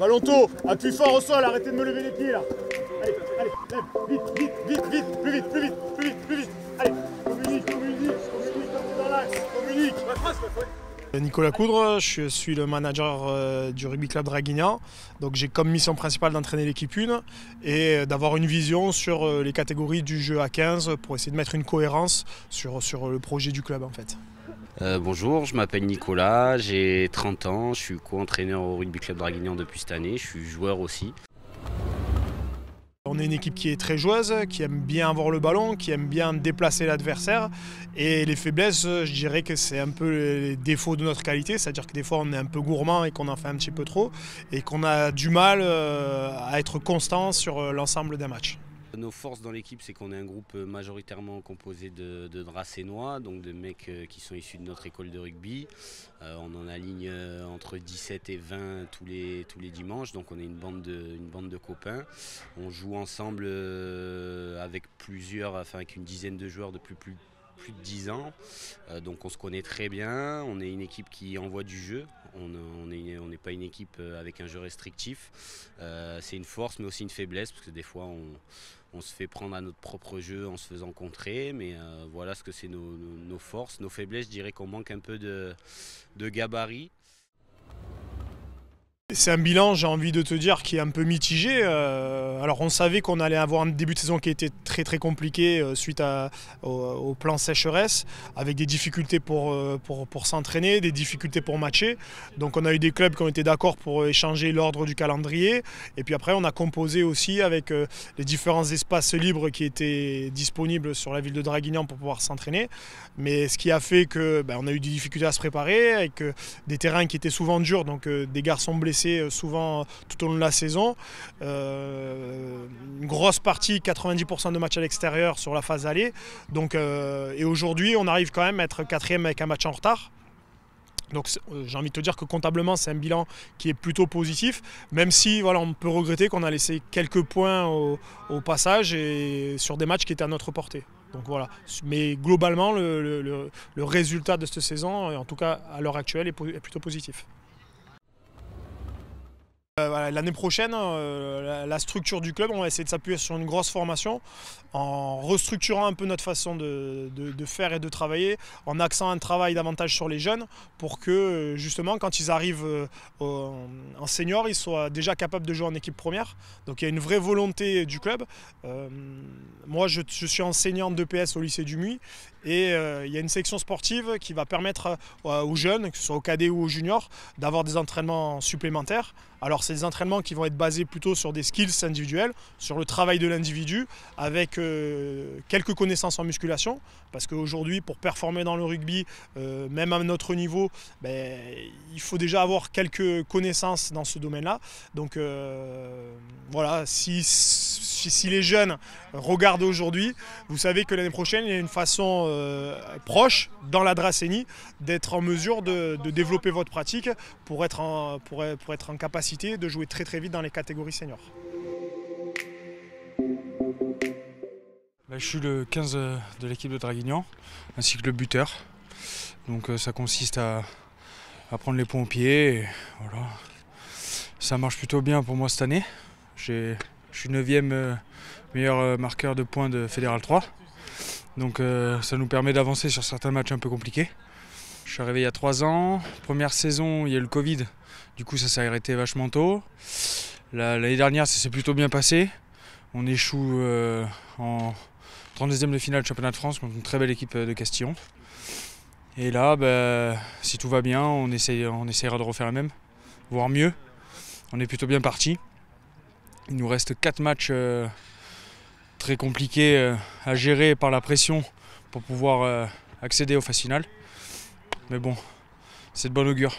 Ballon tôt, appuie fort au sol, arrêtez de me lever les pieds là. Allez, allez, lève, vite, vite, vite, vite, plus vite, plus vite, plus vite, plus vite. Allez, communique quand c'est dans l'axe, communique. Nicolas Coudre, je suis le manager du Rugby Club Draguignan. Donc j'ai comme mission principale d'entraîner l'équipe 1 et d'avoir une vision sur les catégories du jeu à 15 pour essayer de mettre une cohérence sur le projet du club en fait. Bonjour, je m'appelle Nicolas, j'ai 30 ans, je suis co-entraîneur au Rugby Club Draguignan depuis cette année, je suis joueur aussi. On est une équipe qui est très joueuse, qui aime bien avoir le ballon, qui aime bien déplacer l'adversaire. Et les faiblesses, je dirais que c'est un peu les défauts de notre qualité, c'est-à-dire que des fois on est un peu gourmand et qu'on en fait un petit peu trop, et qu'on a du mal à être constant sur l'ensemble des matchs. Nos forces dans l'équipe, c'est qu'on est un groupe majoritairement composé de Dracénois, donc de mecs qui sont issus de notre école de rugby. On en aligne entre 17 et 20 tous les dimanches, donc on est une bande de copains. On joue ensemble avec une dizaine de joueurs depuis plus de 10 ans, donc on se connaît très bien, on est une équipe qui envoie du jeu, on n'est pas une équipe avec un jeu restrictif, c'est une force mais aussi une faiblesse parce que des fois on se fait prendre à notre propre jeu en se faisant contrer, mais voilà ce que c'est nos forces. Nos faiblesses, je dirais qu'on manque un peu de gabarit. C'est un bilan, j'ai envie de te dire, qui est un peu mitigé. Alors on savait qu'on allait avoir un début de saison qui était très très compliqué suite au plan sécheresse, avec des difficultés pour s'entraîner, des difficultés pour matcher. Donc on a eu des clubs qui ont été d'accord pour échanger l'ordre du calendrier. Et puis après on a composé aussi avec les différents espaces libres qui étaient disponibles sur la ville de Draguignan pour pouvoir s'entraîner. Mais ce qui a fait qu'on a eu des difficultés à se préparer, avec des terrains qui étaient souvent durs, donc des garçons blessés souvent tout au long de la saison. Une grosse partie, 90% de matchs à l'extérieur sur la phase aller. Donc, et aujourd'hui, on arrive quand même à être 4e avec un match en retard. Donc j'ai envie de te dire que comptablement, c'est un bilan qui est plutôt positif, même si voilà, on peut regretter qu'on a laissé quelques points au passage et sur des matchs qui étaient à notre portée. Donc voilà. Mais globalement, le résultat de cette saison, en tout cas à l'heure actuelle, est plutôt positif. L'année prochaine, la structure du club, on va essayer de s'appuyer sur une grosse formation en restructurant un peu notre façon de faire et de travailler, en axant un travail davantage sur les jeunes pour que justement quand ils arrivent en senior, ils soient déjà capables de jouer en équipe première. Donc il y a une vraie volonté du club. Moi je suis enseignant d'EPS au lycée du Muy et il y a une section sportive qui va permettre aux jeunes, que ce soit aux cadets ou aux juniors, d'avoir des entraînements supplémentaires. Alors c'est des entraînements qui vont être basés plutôt sur des skills individuels, sur le travail de l'individu, avec quelques connaissances en musculation, parce qu'aujourd'hui pour performer dans le rugby, même à notre niveau, il faut déjà avoir quelques connaissances dans ce domaine-là. Donc voilà, si les jeunes regardent aujourd'hui, vous savez que l'année prochaine, il y a une façon proche, dans la Dracénie, d'être en mesure de développer votre pratique pour être en capacité de jouer très très vite dans les catégories seniors. Je suis le 15 de l'équipe de Draguignan, ainsi que le buteur. Donc ça consiste à prendre les points au pied. Et voilà. Ça marche plutôt bien pour moi cette année. Je suis 9e meilleur marqueur de points de Fédéral 3. Donc ça nous permet d'avancer sur certains matchs un peu compliqués. Je suis arrivé il y a 3 ans. Première saison, il y a eu le Covid. Du coup, ça s'est arrêté vachement tôt. L'année dernière, ça s'est plutôt bien passé. On échoue en 32e de finale du championnat de France contre une très belle équipe de Castillon. Et là, si tout va bien, on essaiera de refaire la même, voire mieux. On est plutôt bien parti. Il nous reste 4 matchs très compliqués à gérer par la pression pour pouvoir accéder aux phases finales. Mais bon, c'est de bon augure.